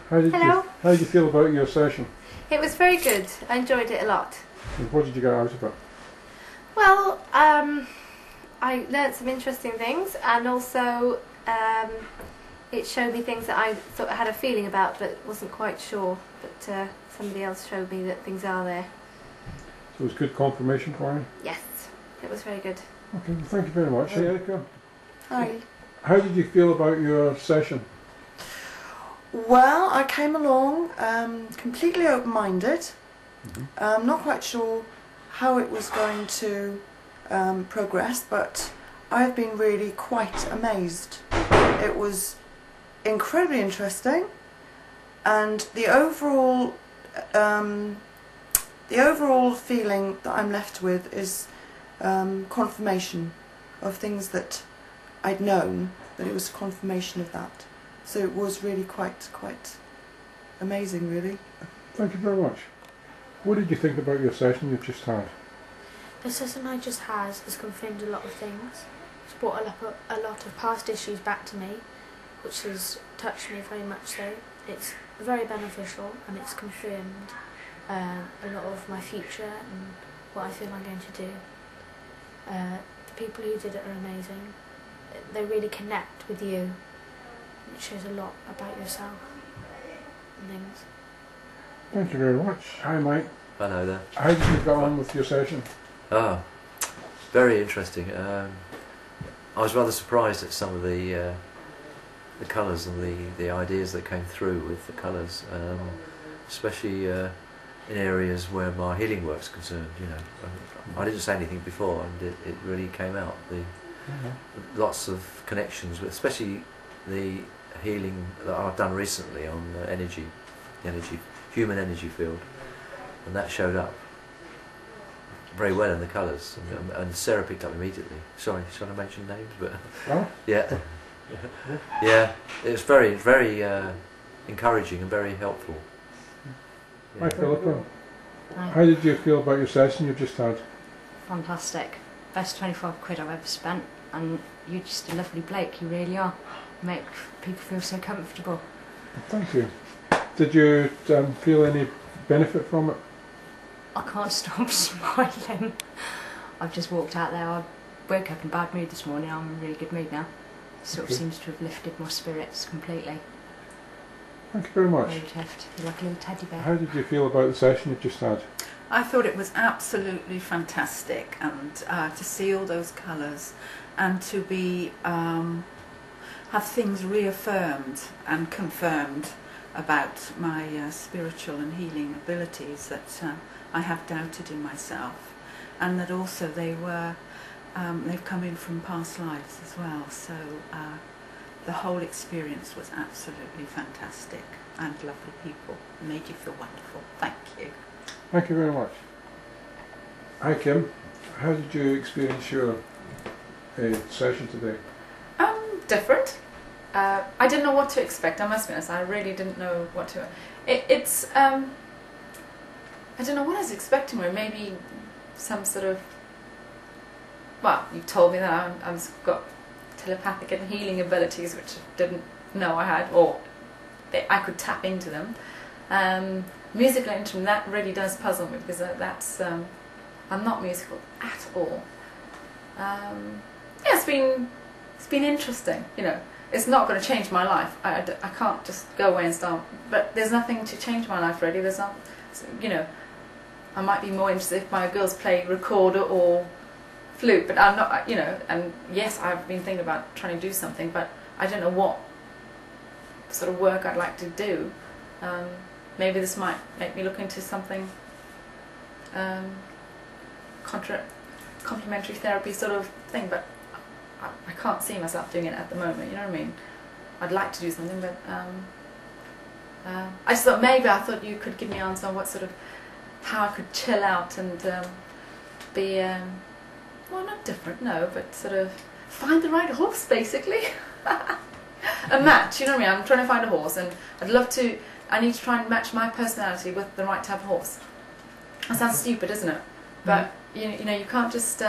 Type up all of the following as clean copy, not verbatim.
Hello. How did you feel about your session? It was very good. I enjoyed it a lot. And what did you get out of it? Well, I learnt some interesting things, and also it showed me things that I sort of had a feeling about but wasn't quite sure. But somebody else showed me that things are there. So it was good confirmation for you? Yes, it was very good. Okay, well, thank you very much. Hey, Erica. Hi. How did you feel about your session? Well, I came along completely open-minded. Not quite sure how it was going to progress, but I've been really quite amazed. It was incredibly interesting, and the overall feeling that I'm left with is confirmation of things that I'd known, but it was confirmation of that. So it was really quite amazing, really. Thank you very much. What did you think about your session you've just had? The session I just had has confirmed a lot of things. It's brought a lot of past issues back to me, which has touched me very much so. It's very beneficial, and it's confirmed a lot of my future and what I feel I'm going to do. The people who did it are amazing. They really connect with you. It shows a lot about yourself and things. Thank you very much. Hi, Mike. Hello there. How did you get on with your session? Very interesting. I was rather surprised at some of the colours and the ideas that came through with the colours, especially in areas where my healing work's concerned. You know, I didn't say anything before, and it really came out. Lots of connections, with, especially the healing that I've done recently on human energy field, and that showed up very well in the colours, and Sarah picked up immediately. Sorry, should I mention names? But yeah, yeah, it was very encouraging and very helpful. Yeah. Hi, Philippa. Hi. How did you feel about your session you've just had? Fantastic. Best 25 quid I've ever spent, and you're just a lovely bloke, you really are. You make people feel so comfortable. Thank you. Did you feel any benefit from it? I can't stop smiling. I've just walked out there. I woke up in a bad mood this morning. I'm in a really good mood now. Sort of seems to have lifted my spirits completely. Thank you very much. Very chuffed. You're like a little teddy bear. How did you feel about the session you've just had? I thought it was absolutely fantastic, and to see all those colours, and to be have things reaffirmed and confirmed about my spiritual and healing abilities that I have doubted in myself, and that also they've come in from past lives as well. So the whole experience was absolutely fantastic, and lovely people. It made you feel wonderful. Thank you. Thank you very much. Hi, Kim. How did you experience your session today? Different. I didn't know what to expect, I must be honest. I really didn't know what to... It's I don't know what I was expecting, or maybe some sort of... Well, you told me that I've got telepathic and healing abilities, which I didn't know I had, or I could tap into them. Musical instrument, that really does puzzle me, because that's... I'm not musical at all. Yeah, it's been interesting, you know. It's not going to change my life. I can't just go away and start. But there's nothing to change my life really. There's not, you know. I might be more interested if my girls play recorder or flute, but I'm not, you know. And yes, I've been thinking about trying to do something, but I don't know what sort of work I'd like to do. Maybe this might make me look into something complementary therapy sort of thing, but I can't see myself doing it at the moment, you know what I mean? I'd like to do something, but I just thought you could give me an answer on what sort of, how I could chill out and be, well, not different, no, but sort of find the right horse, basically. A match, you know what I mean? I'm trying to find a horse, and I'd love to, I need to try and match my personality with the right type of horse. That sounds stupid, isn't it? But, you know, you can't just,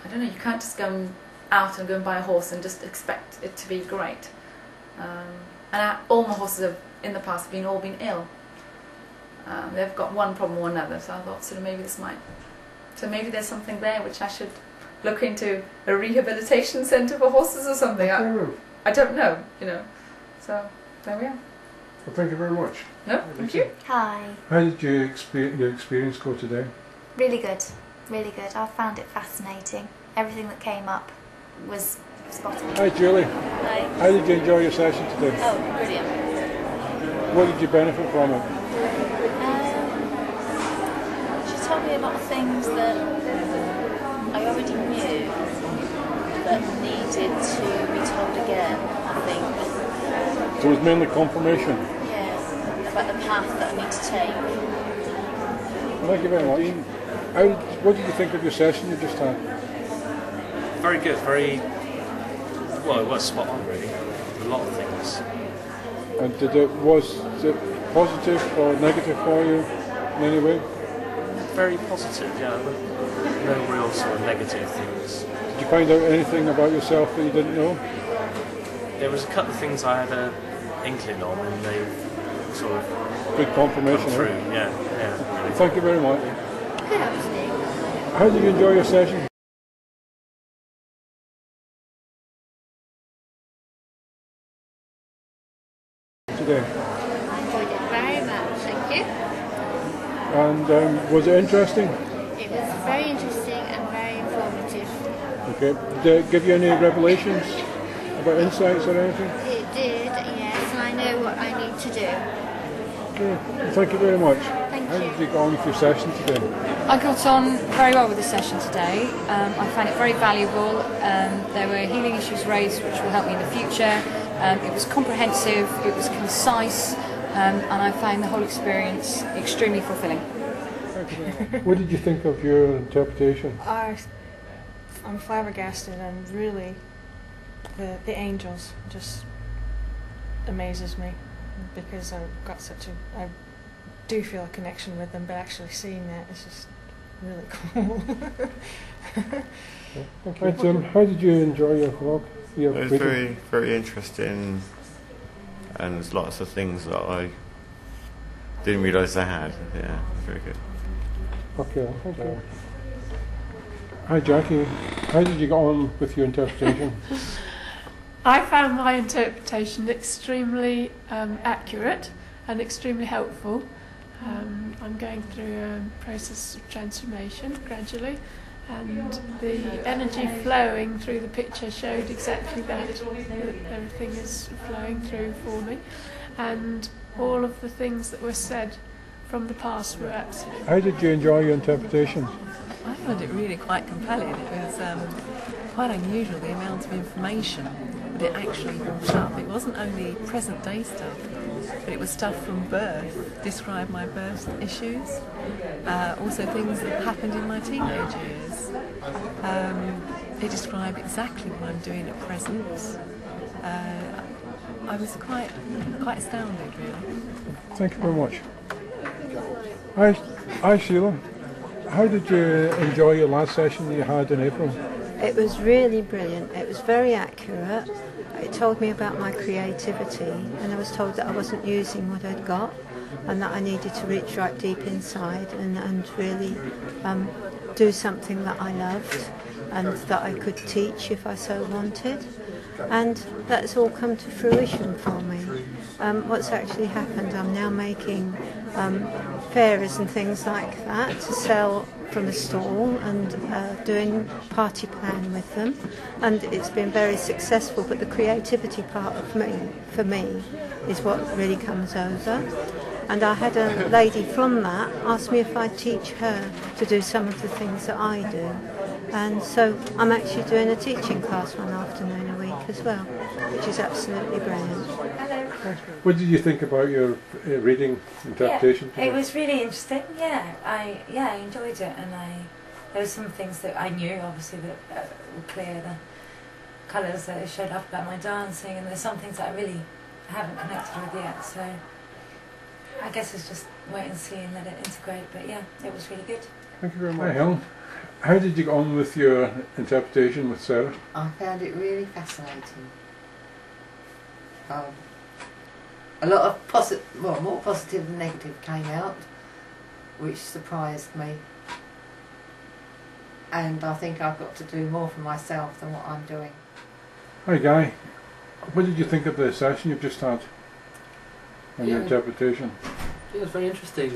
I don't know, you can't just go out and go and buy a horse and just expect it to be great. and all my horses have, in the past have all been ill. They've got one problem or another, so I thought sort of maybe maybe there's something there which I should look into, a rehabilitation centre for horses or something. I don't know, you know. So there we are. Well, thank you very much. No, thank you. Hi. How did your experience go today? Really good. Really good. I found it fascinating. Everything that came up was spot on. Hi Julie. Hi. How did you enjoy your session today? Oh, brilliant. What did you benefit from it? She told me a lot of things that I already knew that needed to be told again, I think. So it was mainly confirmation. Yeah, about the path that I need to take. Thank you very much. What did you think of your session you just had? Very good, well, it was spot on really, a lot of things. And was it positive or negative for you in any way? Very positive, yeah, no real sort of negative things. Did you find out anything about yourself that you didn't know? There was a couple of things I had an inkling on and they've sort of Good confirmation. come through, Eh? yeah. Really. Thank you very much. How did you enjoy your session? Today. I enjoyed it very much, thank you. And was it interesting? It was very interesting and very informative. Okay. Did it give you any revelations about insights or anything? It did, yes, and I know what I need to do. Okay. Well, thank you very much. Thank How you. did you get on with your session today? I got on very well with the session today. I found it very valuable. There were healing issues raised which will help me in the future. It was comprehensive, it was concise, and I found the whole experience extremely fulfilling. What did you think of your interpretation? I'm flabbergasted, and really the angels just amazes me, because I do feel a connection with them, but actually seeing that is just really cool. Hi Tim, how did you enjoy your vlog? It was very, very interesting, and there's lots of things that I didn't realise I had. Yeah, very good. Okay, thank you. Hi Jackie, how did you get on with your interpretation? I found my interpretation extremely accurate and extremely helpful. I'm going through a process of transformation gradually, and the energy flowing through the picture showed exactly that everything is flowing through for me, and all of the things that were said from the past were absolutely. How did you enjoy your interpretation? I found it really quite compelling. It was quite unusual, the amount of information that it actually brought up. It wasn't only present day stuff, but it was stuff from birth, described my birth issues, also things that happened in my teenage years. It described exactly what I'm doing at present. I was quite astounded, really. Thank you very much. Hi Sheila, how did you enjoy your last session that you had in April? It was really brilliant. It was very accurate. It told me about my creativity, and I was told that I wasn't using what I'd got, and that I needed to reach right deep inside and really do something that I loved and that I could teach if I so wanted. And that's all come to fruition for me. What's actually happened, I'm now making fairies and things like that to sell from a stall, and doing party plan with them, and it's been very successful. But the creativity part of for me is what really comes over. And I had a lady from that ask me if I'd teach her to do some of the things that I do, and so I'm actually doing a teaching class one afternoon a week as well, which is absolutely brilliant. What did you think about your reading interpretation? Yeah, it was really interesting. Yeah, I enjoyed it, and there were some things that I knew, obviously, that were clear. The colours that showed up about my dancing, and there's some things that I really haven't connected with yet. So I guess it's just wait and see and let it integrate. But yeah, it was really good. Thank you very much. Hi Helen, how did you get on with your interpretation with Sarah? I found it really fascinating. a lot of more positive than negative came out, which surprised me. And I think I've got to do more for myself than what I'm doing. Hi Guy, what did you think of the session you've just had on your interpretation? It was very interesting.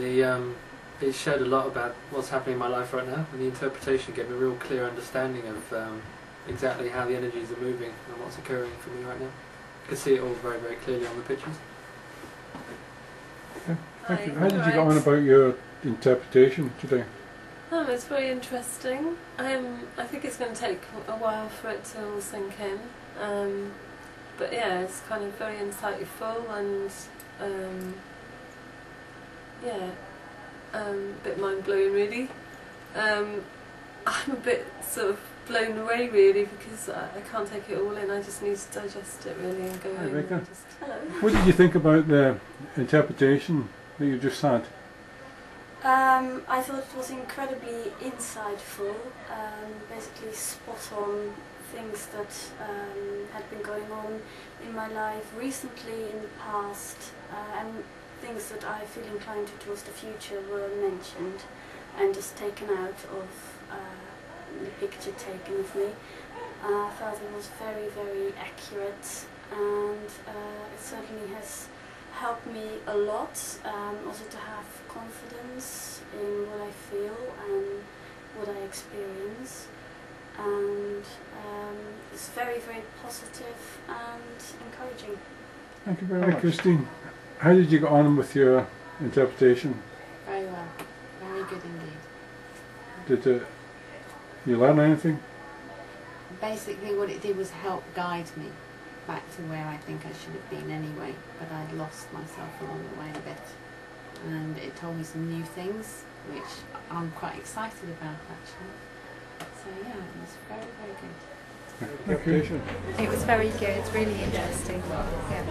It showed a lot about what's happening in my life right now, and the interpretation gave me a real clear understanding of exactly how the energies are moving and what's occurring for me right now. I could see it all very, very clearly on the pictures. Okay, thank you. How did you get on about your interpretation today? It's very interesting. I think it's going to take a while for it to all sink in. But yeah, it's kind of very insightful and a bit mind-blowing really. I'm a bit sort of blown away really because I can't take it all in. I just need to digest it really and go home. And just, what did you think about the interpretation that you just had? I thought it was incredibly insightful, basically spot on things that had been going on in my life recently, in the past, and things that I feel inclined towards the future were mentioned and just taken out of the picture taken of me. I felt it was very, very accurate, and it certainly has helped me a lot, also to have confidence in what I feel and what I experience, and it's very, very positive and encouraging. Thank you very much. Christine, how did you get on with your interpretation? Very well, very good indeed. Did you learn anything? Basically what it did was help guide me back to where I think I should have been anyway, but I'd lost myself along the way a bit. And it told me some new things, which I'm quite excited about actually. So yeah, it was very, very good. Okay. It was very good, really interesting.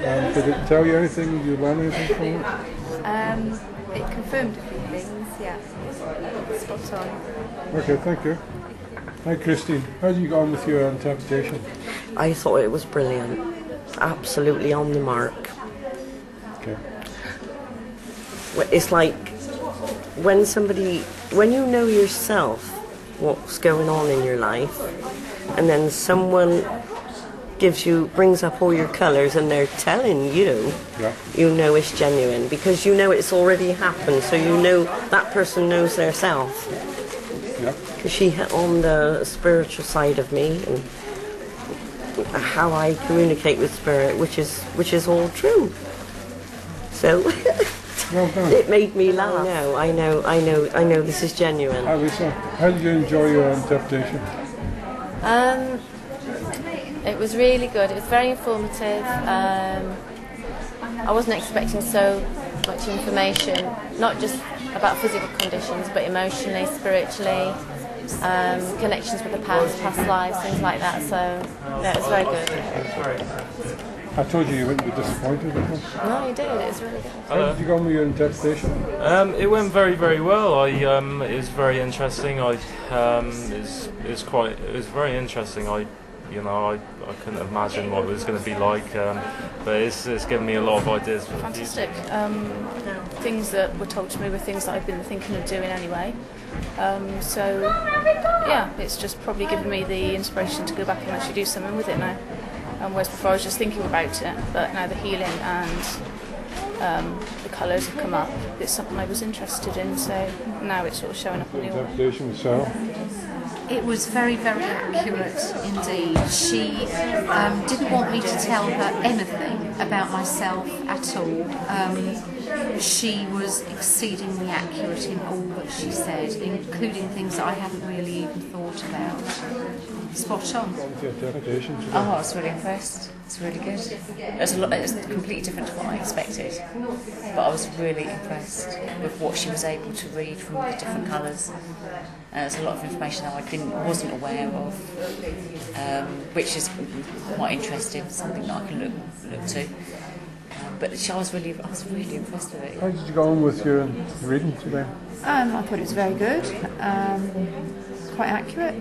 Yeah. Did it tell you anything? Did you learn anything from it? It confirmed a few things, yeah. Spot on. Okay, thank you. Hi Christine, how did you get on with your interpretation? I thought it was brilliant. Absolutely on the mark. Okay. It's like when you know yourself what's going on in your life, and then someone brings up all your colours and they're telling you, you know it's genuine, because you know it's already happened, so you know that person knows their self. Because she hit on the spiritual side of me and how I communicate with spirit, which is all true. So it made me laugh. I know this is genuine. Hi Lisa, how did you enjoy your interpretation? It was really good. It was very informative. I wasn't expecting so much information, not just about physical conditions, but emotionally, spiritually, connections with the past lives, things like that. So yeah, it was very good. I told you wouldn't be disappointed. No, you did. It was really good. How did you go on with your interpretation? It went very, very well. It was very interesting. It was very interesting. I couldn't imagine what it was going to be like, but it's given me a lot of ideas for the future. Fantastic. Things that were told to me were things that I've been thinking of doing anyway. So yeah, it's just probably given me the inspiration to go back and actually do something with it now. Whereas before I was just thinking about it, but now the healing and the colours have come up. It's something I was interested in, so now it's sort of showing up on the interpretation with Sarah. It was very, very accurate indeed. She didn't want me to tell her anything about myself at all. She was exceedingly accurate in all that she said, including things that I hadn't really even thought about. Spot on. Oh, I was really impressed. It's really good. It's completely different to what I expected, but I was really impressed with what she was able to read from the different colours. There's a lot of information that I wasn't aware of, which is quite interesting, something that I can look to. But I was really impressed with it. How did you go on with your reading today? I thought it was very good, quite accurate.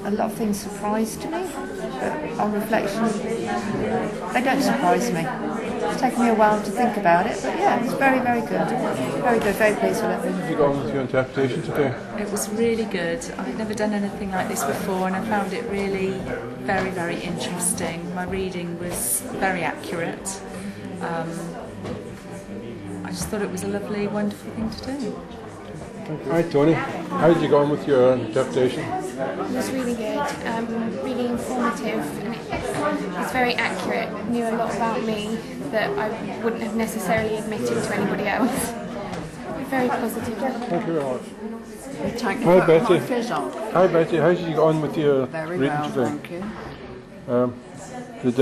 A lot of things surprised me, but on reflection, they don't surprise me. It's taken me a while to think about it, but yeah, it was very, very good. Very good, very pleased with it. How did you go on with your interpretation today? It was really good. I'd never done anything like this before, and I found it really very, very interesting. My reading was very accurate. I just thought it was a lovely, wonderful thing to do. Hi Tony, how did you go on with your interpretation? It was really good, really informative, and it's very accurate. It knew a lot about me that I wouldn't have necessarily admitted to anybody else. Very positive. Thank you very much. Hi Betty. Betty. Hi Betty, how did you go on with your Very reading well, today? thank you. Did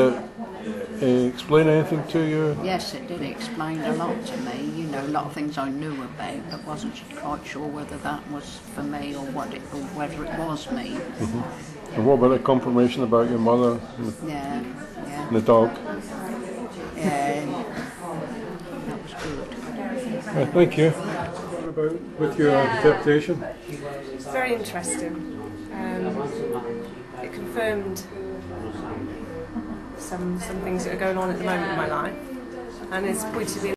it explain anything to you? Yes, it did explain a lot to me. You know, a lot of things I knew about, but wasn't quite sure whether that was for me or whether it was me. Mm-hmm. And what about the confirmation about your mother and Yeah. and the dog? Yeah, that was good. Thank you. What about with your interpretation? It's very interesting. It confirmed some things that are going on at the moment in my life, and it's pointed me